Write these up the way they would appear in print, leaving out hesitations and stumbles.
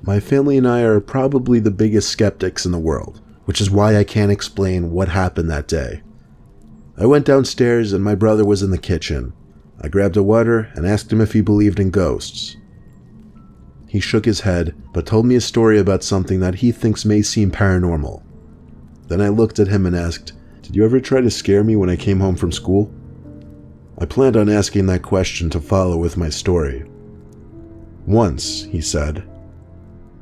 My family and I are probably the biggest skeptics in the world, which is why I can't explain what happened that day. I went downstairs and my brother was in the kitchen. I grabbed a water and asked him if he believed in ghosts. He shook his head, but told me a story about something that he thinks may seem paranormal. Then I looked at him and asked, "Did you ever try to scare me when I came home from school?" I planned on asking that question to follow with my story. "Once," he said.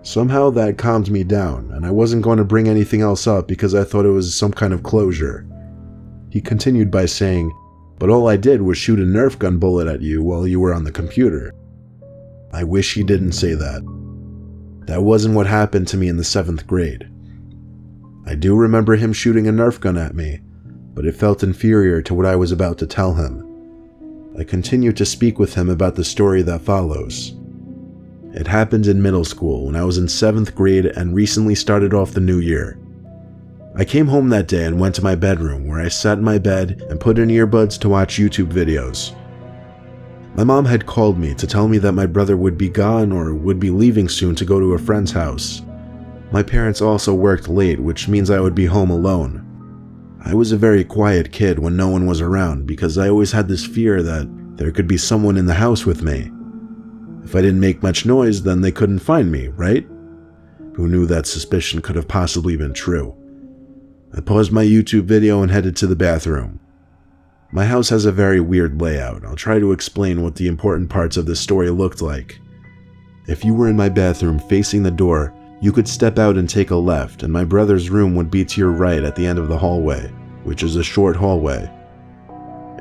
Somehow that calmed me down, and I wasn't going to bring anything else up because I thought it was some kind of closure. He continued by saying, "But all I did was shoot a Nerf gun bullet at you while you were on the computer." I wish he didn't say that. That wasn't what happened to me in the 7th grade. I do remember him shooting a Nerf gun at me, but it felt inferior to what I was about to tell him. I continued to speak with him about the story that follows. It happened in middle school when I was in 7th grade and recently started off the new year. I came home that day and went to my bedroom where I sat in my bed and put in earbuds to watch YouTube videos. My mom had called me to tell me that my brother would be gone or would be leaving soon to go to a friend's house. My parents also worked late, which means I would be home alone. I was a very quiet kid when no one was around because I always had this fear that there could be someone in the house with me. If I didn't make much noise, then they couldn't find me, right? Who knew that suspicion could have possibly been true? I paused my YouTube video and headed to the bathroom. My house has a very weird layout. I'll try to explain what the important parts of this story looked like. If you were in my bathroom facing the door, you could step out and take a left, and my brother's room would be to your right at the end of the hallway, which is a short hallway.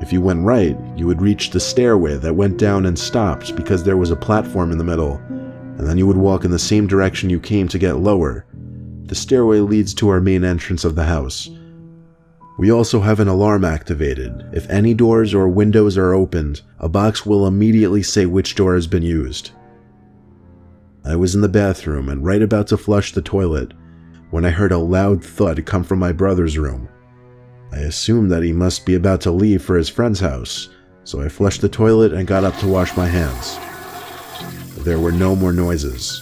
If you went right, you would reach the stairway that went down and stopped because there was a platform in the middle, and then you would walk in the same direction you came to get lower. The stairway leads to our main entrance of the house. We also have an alarm activated. If any doors or windows are opened, a box will immediately say which door has been used. I was in the bathroom and right about to flush the toilet when I heard a loud thud come from my brother's room. I assumed that he must be about to leave for his friend's house, so I flushed the toilet and got up to wash my hands. There were no more noises.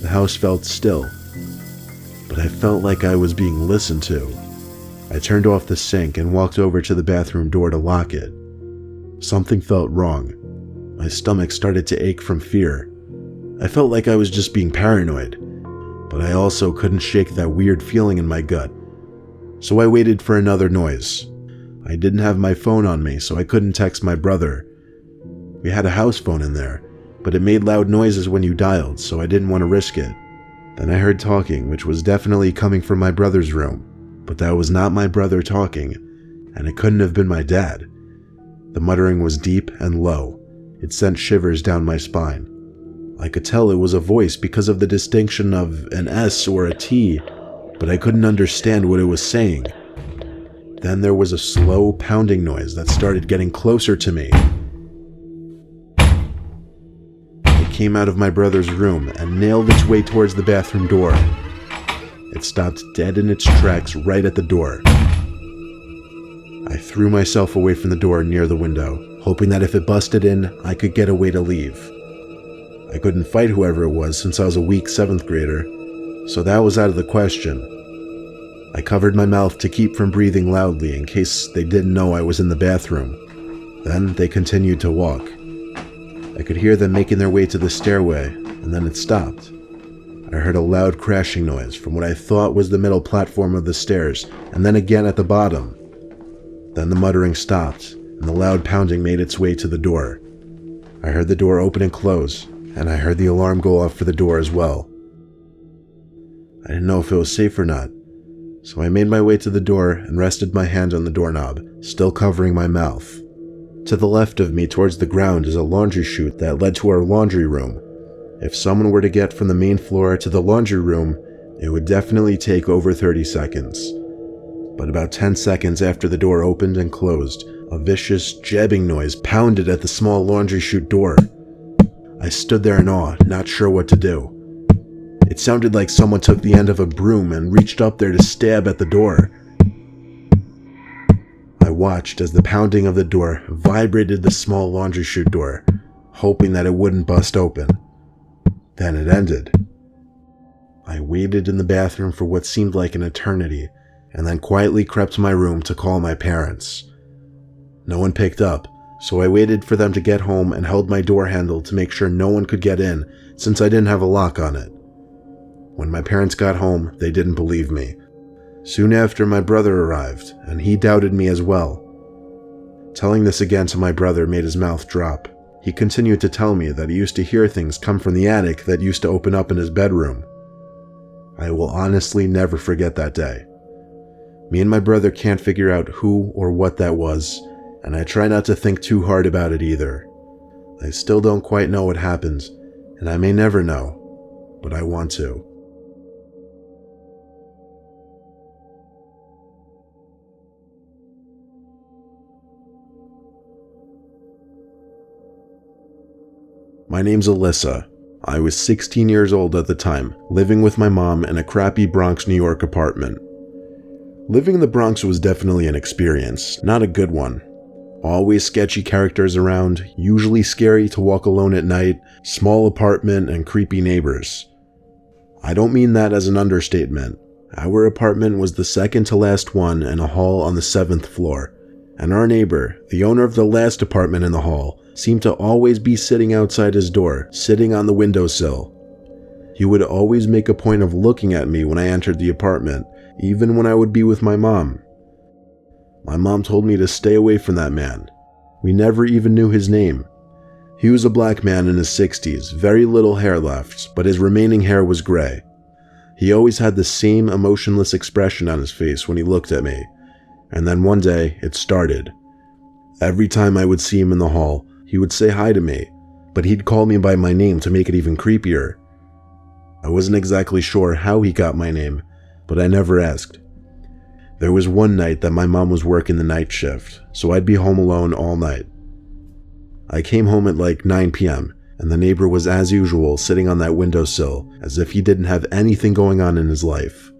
The house felt still, but I felt like I was being listened to. I turned off the sink and walked over to the bathroom door to lock it. Something felt wrong. My stomach started to ache from fear. I felt like I was just being paranoid, but I also couldn't shake that weird feeling in my gut. So I waited for another noise. I didn't have my phone on me, so I couldn't text my brother. We had a house phone in there, but it made loud noises when you dialed, so I didn't want to risk it. Then I heard talking, which was definitely coming from my brother's room. But that was not my brother talking, and it couldn't have been my dad. The muttering was deep and low. It sent shivers down my spine. I could tell it was a voice because of the distinction of an S or a T, but I couldn't understand what it was saying. Then there was a slow pounding noise that started getting closer to me. It came out of my brother's room and nailed its way towards the bathroom door. It stopped dead in its tracks right at the door. I threw myself away from the door near the window, hoping that if it busted in, I could get away to leave. I couldn't fight whoever it was since I was a weak 7th grader, so that was out of the question. I covered my mouth to keep from breathing loudly in case they didn't know I was in the bathroom. Then they continued to walk. I could hear them making their way to the stairway, and then it stopped. I heard a loud crashing noise from what I thought was the middle platform of the stairs, and then again at the bottom. Then the muttering stopped, and the loud pounding made its way to the door. I heard the door open and close, and I heard the alarm go off for the door as well. I didn't know if it was safe or not, so I made my way to the door and rested my hand on the doorknob, still covering my mouth. To the left of me towards the ground is a laundry chute that led to our laundry room. If someone were to get from the main floor to the laundry room, it would definitely take over 30 seconds. But about 10 seconds after the door opened and closed, a vicious, jabbing noise pounded at the small laundry chute door. I stood there in awe, not sure what to do. It sounded like someone took the end of a broom and reached up there to stab at the door. I watched as the pounding of the door vibrated the small laundry chute door, hoping that it wouldn't bust open. Then it ended. I waited in the bathroom for what seemed like an eternity, and then quietly crept to my room to call my parents. No one picked up, so I waited for them to get home and held my door handle to make sure no one could get in since I didn't have a lock on it. When my parents got home, they didn't believe me. Soon after, my brother arrived, and he doubted me as well. Telling this again to my brother made his mouth drop. He continued to tell me that he used to hear things come from the attic that used to open up in his bedroom. I will honestly never forget that day. Me and my brother can't figure out who or what that was, and I try not to think too hard about it either. I still don't quite know what happened, and I may never know, but I want to. My name's Alyssa. I was 16 years old at the time, living with my mom in a crappy Bronx, New York apartment. Living in the Bronx was definitely an experience, not a good one. Always sketchy characters around, usually scary to walk alone at night, small apartment, and creepy neighbors. I don't mean that as an understatement. Our apartment was the second to last one in a hall on the 7th floor, and our neighbor, the owner of the last apartment in the hall, seemed to always be sitting outside his door, sitting on the windowsill. He would always make a point of looking at me when I entered the apartment, even when I would be with my mom. My mom told me to stay away from that man. We never even knew his name. He was a black man in his 60s, very little hair left, but his remaining hair was gray. He always had the same emotionless expression on his face when he looked at me, and then one day it started. Every time I would see him in the hall, he would say hi to me, but he'd call me by my name to make it even creepier. I wasn't exactly sure how he got my name, but I never asked. There was one night that my mom was working the night shift, so I'd be home alone all night. I came home at like 9 p.m., and the neighbor was as usual sitting on that windowsill as if he didn't have anything going on in his life.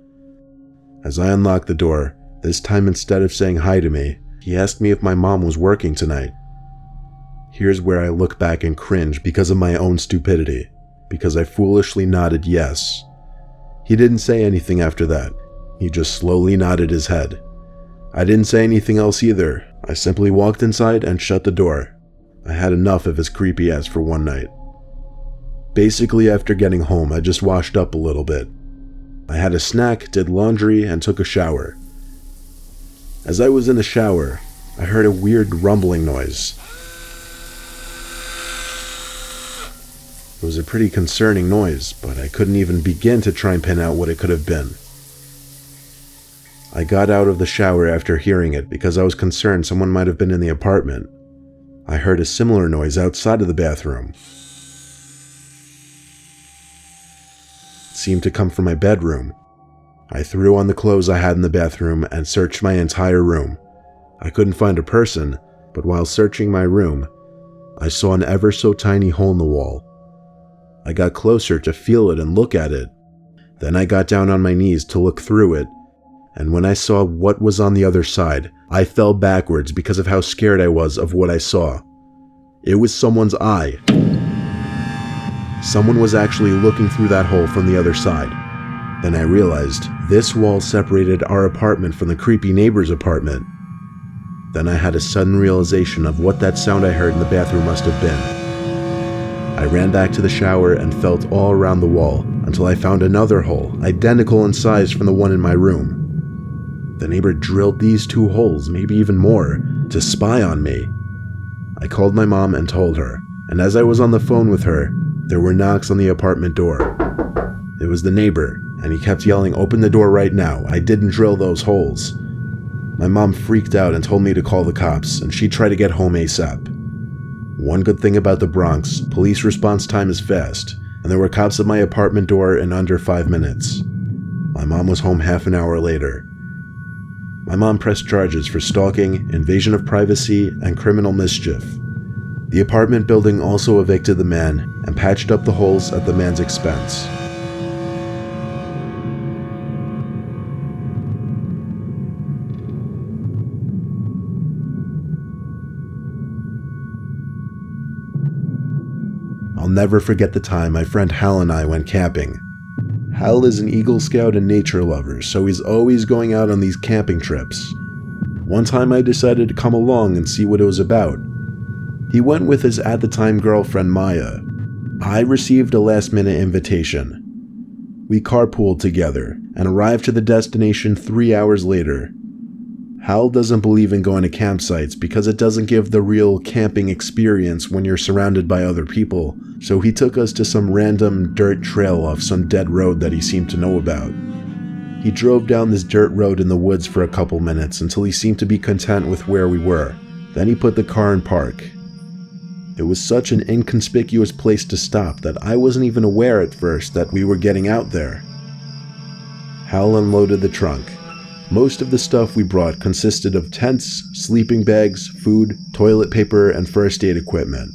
As I unlocked the door, this time instead of saying hi to me, he asked me if my mom was working tonight. Here's where I look back and cringe because of my own stupidity, because I foolishly nodded yes. He didn't say anything after that. He just slowly nodded his head. I didn't say anything else either. I simply walked inside and shut the door. I had enough of his creepy ass for one night. Basically, after getting home, I just washed up a little bit. I had a snack, did laundry, and took a shower. As I was in the shower, I heard a weird rumbling noise. It was a pretty concerning noise, but I couldn't even begin to try and pin out what it could have been. I got out of the shower after hearing it because I was concerned someone might have been in the apartment. I heard a similar noise outside of the bathroom. It seemed to come from my bedroom. I threw on the clothes I had in the bathroom and searched my entire room. I couldn't find a person, but while searching my room, I saw an ever so tiny hole in the wall. I got closer to feel it and look at it. Then I got down on my knees to look through it, and when I saw what was on the other side, I fell backwards because of how scared I was of what I saw. It was someone's eye. Someone was actually looking through that hole from the other side. Then I realized this wall separated our apartment from the creepy neighbor's apartment. Then I had a sudden realization of what that sound I heard in the bathroom must have been. I ran back to the shower and felt all around the wall until I found another hole, identical in size from the one in my room. The neighbor drilled these two holes, maybe even more, to spy on me. I called my mom and told her, and as I was on the phone with her, there were knocks on the apartment door. It was the neighbor, and he kept yelling, "Open the door right now, I didn't drill those holes." My mom freaked out and told me to call the cops, and she'd try to get home ASAP. One good thing about the Bronx, police response time is fast, and there were cops at my apartment door in under 5 minutes. My mom was home half an hour later. My mom pressed charges for stalking, invasion of privacy, and criminal mischief. The apartment building also evicted the man and patched up the holes at the man's expense. I'll never forget the time my friend Hal and I went camping. Hal is an Eagle Scout and nature lover, so he's always going out on these camping trips. One time I decided to come along and see what it was about. He went with his at-the-time girlfriend Maya. I received a last-minute invitation. We carpooled together and arrived to the destination 3 hours later. Hal doesn't believe in going to campsites because it doesn't give the real camping experience when you're surrounded by other people, so he took us to some random dirt trail off some dead road that he seemed to know about. He drove down this dirt road in the woods for a couple minutes until he seemed to be content with where we were. Then he put the car in park. It was such an inconspicuous place to stop that I wasn't even aware at first that we were getting out there. Hal unloaded the trunk. Most of the stuff we brought consisted of tents, sleeping bags, food, toilet paper, and first aid equipment.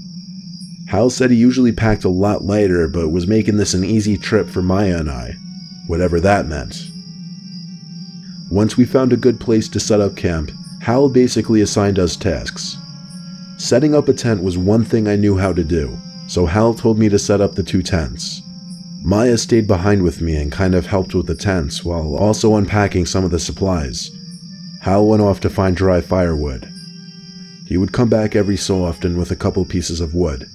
Hal said he usually packed a lot lighter, but was making this an easy trip for Maya and I, whatever that meant. Once we found a good place to set up camp, Hal basically assigned us tasks. Setting up a tent was one thing I knew how to do, so Hal told me to set up the 2 tents. Maya stayed behind with me and kind of helped with the tents, while also unpacking some of the supplies. Hal went off to find dry firewood. He would come back every so often with a couple pieces of wood.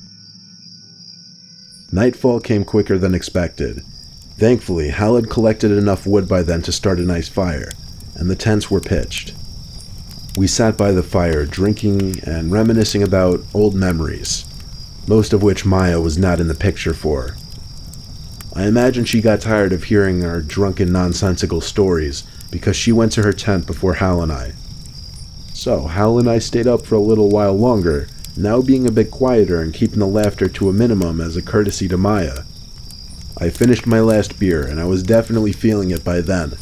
Nightfall came quicker than expected. Thankfully, Hal had collected enough wood by then to start a nice fire, and the tents were pitched. We sat by the fire, drinking and reminiscing about old memories, most of which Maya was not in the picture for. I imagine she got tired of hearing our drunken, nonsensical stories because she went to her tent before Hal and I. So, Hal and I stayed up for a little while longer, now being a bit quieter and keeping the laughter to a minimum as a courtesy to Maya. I finished my last beer, and I was definitely feeling it by then.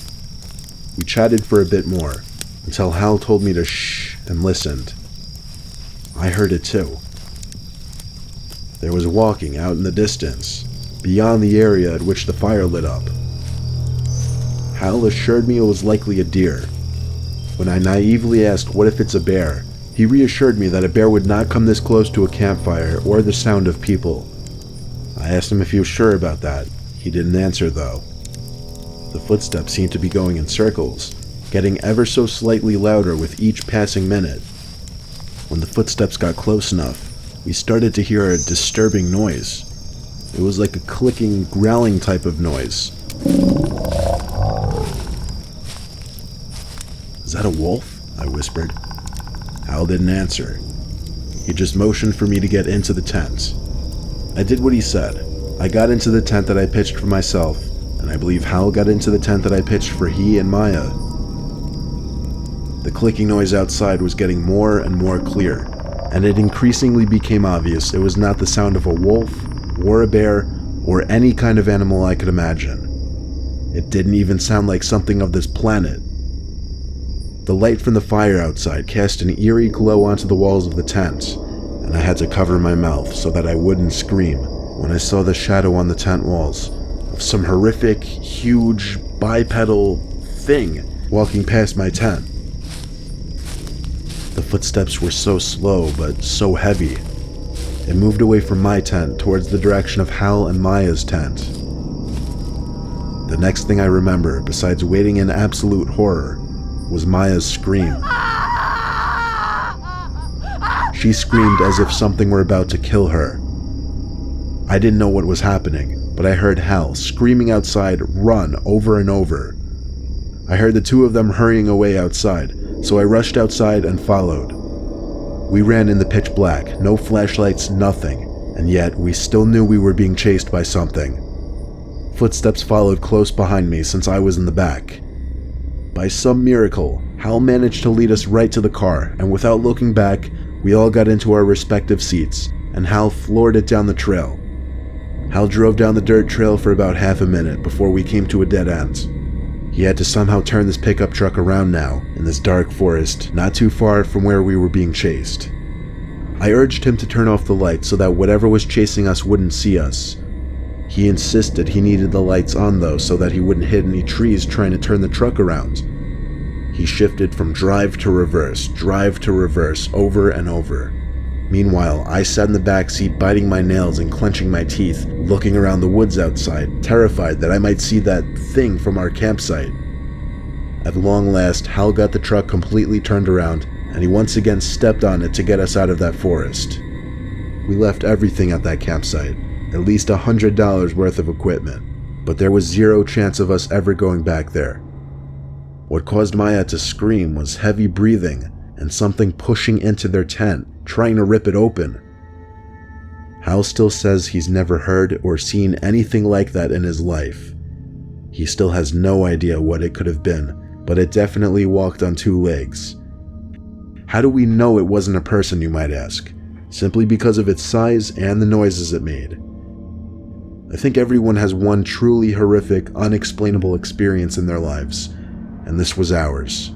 We chatted for a bit more, until Hal told me to shh and listened. I heard it too. There was walking out in the distance, beyond the area at which the fire lit up. Hal assured me it was likely a deer. When I naively asked what if it's a bear, he reassured me that a bear would not come this close to a campfire or the sound of people. I asked him if he was sure about that. He didn't answer though. The footsteps seemed to be going in circles, getting ever so slightly louder with each passing minute. When the footsteps got close enough, we started to hear a disturbing noise. It was like a clicking, growling type of noise. "Is that a wolf?" I whispered. Hal didn't answer. He just motioned for me to get into the tent. I did what he said. I got into the tent that I pitched for myself, and I believe Hal got into the tent that I pitched for he and Maya. The clicking noise outside was getting more and more clear, and it increasingly became obvious it was not the sound of a wolf, or a bear, or any kind of animal I could imagine. It didn't even sound like something of this planet. The light from the fire outside cast an eerie glow onto the walls of the tent, and I had to cover my mouth so that I wouldn't scream when I saw the shadow on the tent walls of some horrific, huge, bipedal thing walking past my tent. The footsteps were so slow, but so heavy. It moved away from my tent towards the direction of Hal and Maya's tent. The next thing I remember, besides waiting in absolute horror, was Maya's scream. She screamed as if something were about to kill her. I didn't know what was happening, but I heard Hal screaming outside, "Run," over and over. I heard the 2 of them hurrying away outside, so I rushed outside and followed. We ran in the pitch black, no flashlights, nothing, and yet we still knew we were being chased by something. Footsteps followed close behind me since I was in the back. By some miracle, Hal managed to lead us right to the car, and without looking back, we all got into our respective seats, and Hal floored it down the trail. Hal drove down the dirt trail for about half a minute before we came to a dead end. He had to somehow turn this pickup truck around now, in this dark forest, not too far from where we were being chased. I urged him to turn off the lights so that whatever was chasing us wouldn't see us. He insisted he needed the lights on though so that he wouldn't hit any trees trying to turn the truck around. He shifted from drive to reverse, over and over. Meanwhile, I sat in the back seat biting my nails and clenching my teeth, looking around the woods outside, terrified that I might see that thing from our campsite. At long last, Hal got the truck completely turned around, and he once again stepped on it to get us out of that forest. We left everything at that campsite, at least $100 worth of equipment, but there was zero chance of us ever going back there. What caused Maya to scream was heavy breathing and something pushing into their tent, trying to rip it open. Hal still says he's never heard or seen anything like that in his life. He still has no idea what it could have been, but it definitely walked on two legs. How do we know it wasn't a person, you might ask? Simply because of its size and the noises it made. I think everyone has one truly horrific, unexplainable experience in their lives, and this was ours.